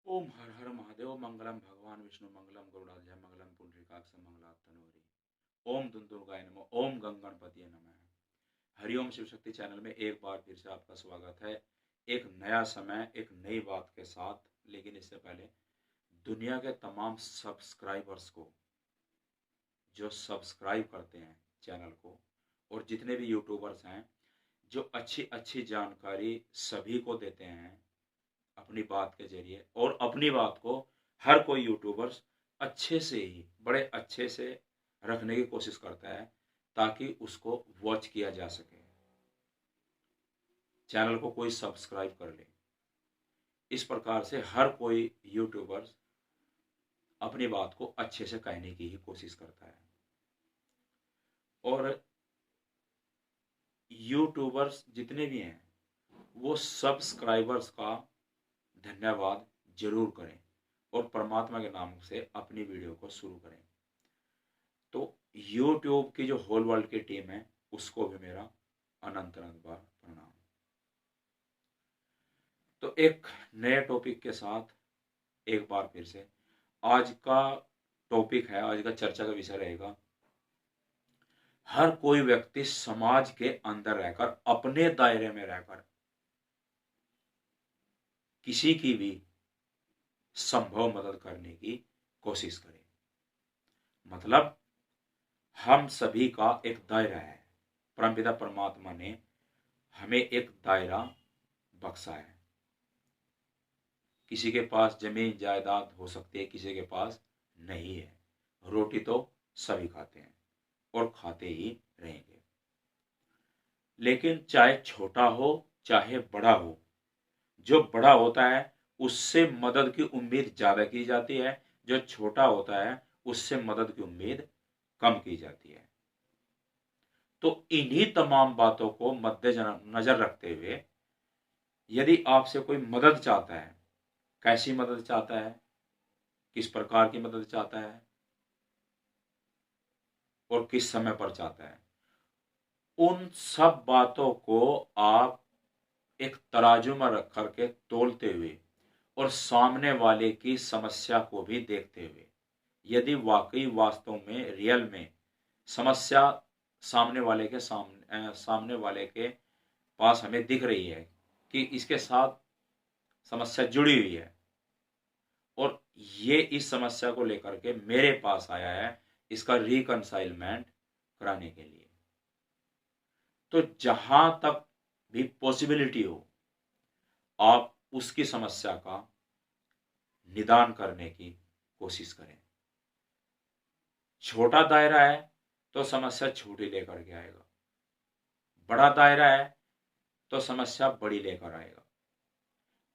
ओम हर हर महादेव मंगलम भगवान विष्णु मंगलम गरुड़ाध्याय मंगलम पुंडरीकाक्ष मंगलातनोरी। ओम दुर्गाय नमः। ओम गंगणपति नमः। हरिओम शिव शक्ति चैनल में एक बार फिर से आपका स्वागत है। एक नया समय, एक नई बात के साथ। लेकिन इससे पहले दुनिया के तमाम सब्सक्राइबर्स को, जो सब्सक्राइब करते हैं चैनल को, और जितने भी यूट्यूबर्स हैं जो अच्छी अच्छी जानकारी सभी को देते हैं अपनी बात के जरिए, और अपनी बात को हर कोई यूट्यूबर्स अच्छे से ही, बड़े अच्छे से रखने की कोशिश करता है ताकि उसको वॉच किया जा सके, चैनल को कोई सब्सक्राइब कर ले। इस प्रकार से हर कोई यूट्यूबर्स अपनी बात को अच्छे से कहने की ही कोशिश करता है। और यूट्यूबर्स जितने भी हैं वो सब्सक्राइबर्स का धन्यवाद जरूर करें और परमात्मा के नाम से अपनी वीडियो को शुरू करें। तो YouTube की जो होल वर्ल्ड की टीम है उसको भी मेरा अनंत अनंत बार प्रणाम। तो एक नए टॉपिक के साथ एक बार फिर से आज का टॉपिक है, आज का चर्चा का विषय रहेगा, हर कोई व्यक्ति समाज के अंदर रहकर, अपने दायरे में रहकर किसी की भी संभव मदद करने की कोशिश करे। मतलब हम सभी का एक दायरा है। परमपिता परमात्मा ने हमें एक दायरा बख्शा है। किसी के पास जमीन जायदाद हो सकती है, किसी के पास नहीं है। रोटी तो सभी खाते हैं और खाते ही रहेंगे। लेकिन चाहे छोटा हो चाहे बड़ा हो, जो बड़ा होता है उससे मदद की उम्मीद ज्यादा की जाती है, जो छोटा होता है उससे मदद की उम्मीद कम की जाती है। तो इन्हीं तमाम बातों को मद्देनजर रखते हुए यदि आपसे कोई मदद चाहता है, कैसी मदद चाहता है, किस प्रकार की मदद चाहता है और किस समय पर चाहता है, उन सब बातों को आप एक तराजू में रख करके तोलते हुए और सामने वाले की समस्या को भी देखते हुए, यदि वाकई वास्तव में रियल में समस्या सामने वाले के पास हमें दिख रही है कि इसके साथ समस्या जुड़ी हुई है और ये इस समस्या को लेकर के मेरे पास आया है इसका रिकंसाइलमेंट कराने के लिए, तो जहां तक भी पॉसिबिलिटी हो आप उसकी समस्या का निदान करने की कोशिश करें। छोटा दायरा है तो समस्या छोटी लेकर के आएगा, बड़ा दायरा है तो समस्या बड़ी लेकर आएगा।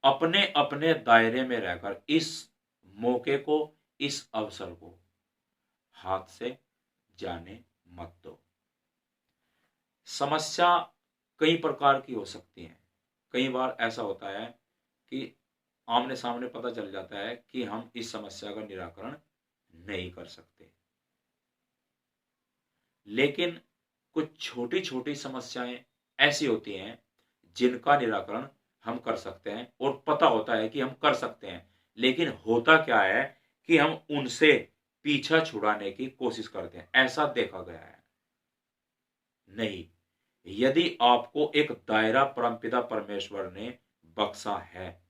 अपने अपने दायरे में रहकर इस मौके को, इस अवसर को हाथ से जाने मत दो। समस्या कई प्रकार की हो सकती है। कई बार ऐसा होता है कि आमने सामने पता चल जाता है कि हम इस समस्या का निराकरण नहीं कर सकते, लेकिन कुछ छोटी छोटी समस्याएं ऐसी होती हैं जिनका निराकरण हम कर सकते हैं और पता होता है कि हम कर सकते हैं। लेकिन होता क्या है कि हम उनसे पीछा छुड़ाने की कोशिश करते हैं। ऐसा देखा गया है। नहीं, यदि आपको एक दायरा परमपिता परमेश्वर ने बख्शा है,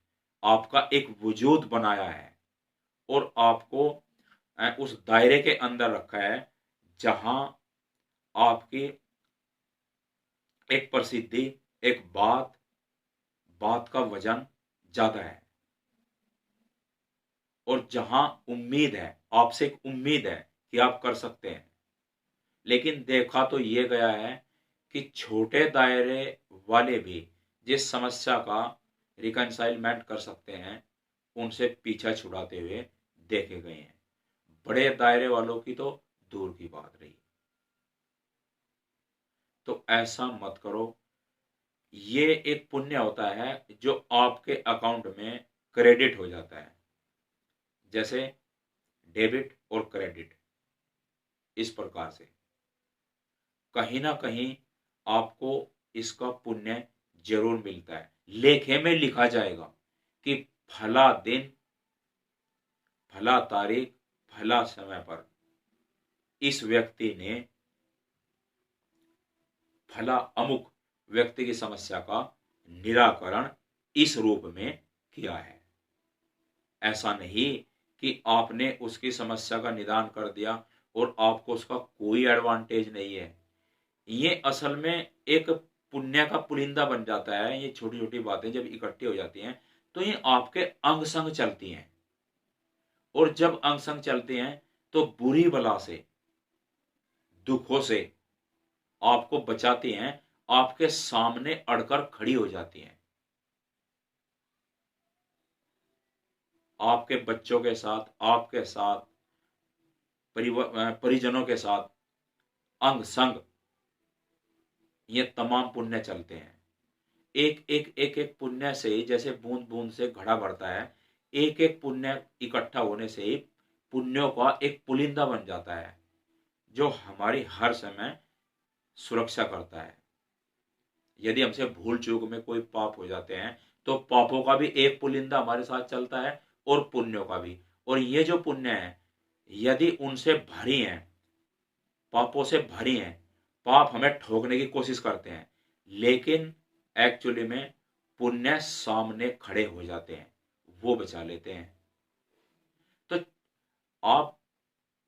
आपका एक वजूद बनाया है और आपको उस दायरे के अंदर रखा है जहां आपकी एक प्रसिद्धि, एक बात का वजन ज्यादा है और जहां उम्मीद है, आपसे एक उम्मीद है कि आप कर सकते हैं। लेकिन देखा तो ये गया है कि छोटे दायरे वाले भी जिस समस्या का रिकंसाइलमेंट कर सकते हैं उनसे पीछा छुड़ाते हुए देखे गए हैं। बड़े दायरे वालों की तो दूर की बात रही। तो ऐसा मत करो। ये एक पुण्य होता है जो आपके अकाउंट में क्रेडिट हो जाता है, जैसे डेबिट और क्रेडिट। इस प्रकार से कहीं ना कहीं आपको इसका पुण्य जरूर मिलता है। लेखे में लिखा जाएगा कि फला दिन फला तारीख फला समय पर इस व्यक्ति ने फला अमुक व्यक्ति की समस्या का निराकरण इस रूप में किया है। ऐसा नहीं कि आपने उसकी समस्या का निदान कर दिया और आपको उसका कोई एडवांटेज नहीं है। ये असल में एक पुण्य का पुलिंदा बन जाता है। ये छोटी छोटी बातें जब इकट्ठी हो जाती हैं तो ये आपके अंग संग चलती हैं, और जब अंग संग चलती हैं तो बुरी बला से, दुखों से आपको बचाती हैं, आपके सामने अड़कर खड़ी हो जाती हैं। आपके बच्चों के साथ, आपके साथ, परिजनों के साथ अंग संग ये तमाम पुण्य चलते हैं। एक एक एक एक पुण्य से ही, जैसे बूंद बूंद से घड़ा भरता है, एक एक पुण्य इकट्ठा होने से ही पुण्यों का एक पुलिंदा बन जाता है, जो हमारी हर समय सुरक्षा करता है। यदि हमसे भूल चूक में कोई पाप हो जाते हैं तो पापों का भी एक पुलिंदा हमारे साथ चलता है और पुण्यों का भी। और ये जो पुण्य है, यदि उनसे भरी हैं, पापों से भरी हैं, पाप हमें ठोकने की कोशिश करते हैं, लेकिन एक्चुअली में पुण्य सामने खड़े हो जाते हैं, वो बचा लेते हैं। तो आप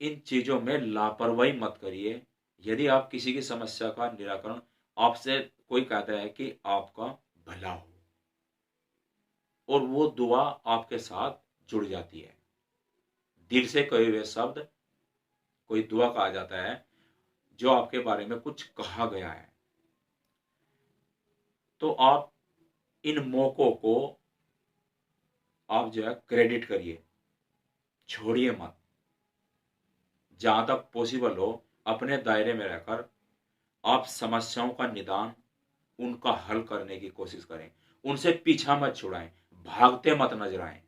इन चीजों में लापरवाही मत करिए। यदि आप किसी की समस्या का निराकरण, आपसे कोई कहता है कि आपका भला हो, और वो दुआ आपके साथ जुड़ जाती है, दिल से कहे हुए शब्द, कोई दुआ कहा जाता है जो आपके बारे में कुछ कहा गया है, तो आप इन मौकों को आप जो है क्रेडिट करिए, छोड़िए मत। जहां तक पॉसिबल हो अपने दायरे में रहकर आप समस्याओं का निदान, उनका हल करने की कोशिश करें। उनसे पीछा मत छुड़ाएं, भागते मत नजर आए।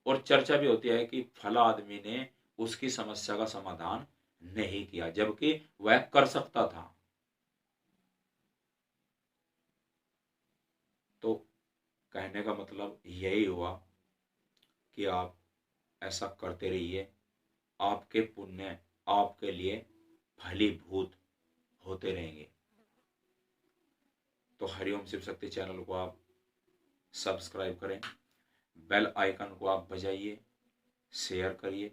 और चर्चा भी होती है कि फला आदमी ने उसकी समस्या का समाधान नहीं किया, जबकि वह कर सकता था। तो कहने का मतलब यही हुआ कि आप ऐसा करते रहिए, आपके पुण्य आपके लिए फलीभूत होते रहेंगे। तो हरिओम शिव शक्ति चैनल को आप सब्सक्राइब करें, बेल आइकन को आप बजाइए, शेयर करिए,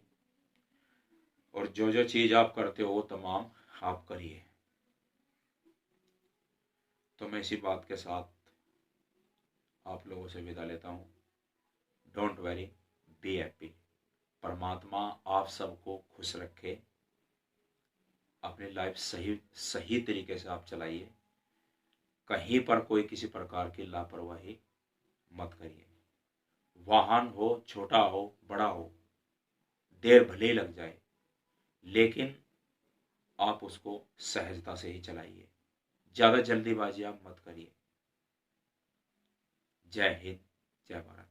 और जो जो चीज आप करते हो वो तमाम आप करिए। तो मैं इसी बात के साथ आप लोगों से विदा लेता हूँ। Don't worry, be happy. परमात्मा आप सबको खुश रखे। अपनी लाइफ सही सही तरीके से आप चलाइए, कहीं पर कोई किसी प्रकार की लापरवाही मत करिए। वाहन हो, छोटा हो, बड़ा हो, देर भले ही लग जाए, लेकिन आप उसको सहजता से ही चलाइए, ज्यादा जल्दीबाजी आप मत करिए। जय हिंद, जय भारत।